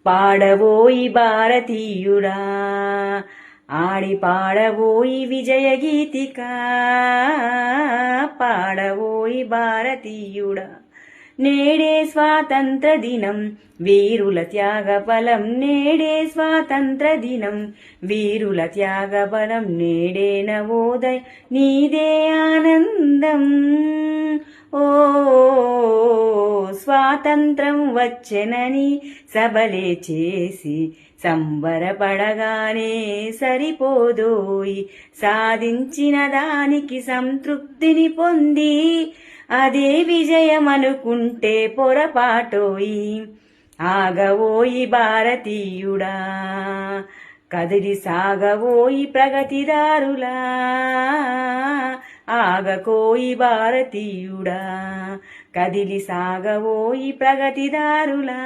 పాడవోయి భారతీయుడా, ఆడి పాడవోయి విజయ గీతిక, పాడవోయి భారతీయుడా. నేడే స్వాతంత్ర దినం వీరుల త్యాగ బలం, నేడే స్వాతంత్ర దినం వీరుల త్యాగ బలం, నేడే నవోదయ నీదే ఆనందం. ఓ స్వాతంత్రం వచ్చెనని సబలే చేసి సంబరపడగానే సరిపోదోయి, సాధించిన దానికి సంతృప్తిని పొంది అదే విజయమనుకుంటే పొరపాటోయి. ఆగవోయి భారతీయుడా, కదిలి సాగవోయి ప్రగతిదారులా, ఆగకోయి భారతీయుడా, కదిలి సాగవోయి ప్రగతిదారులా.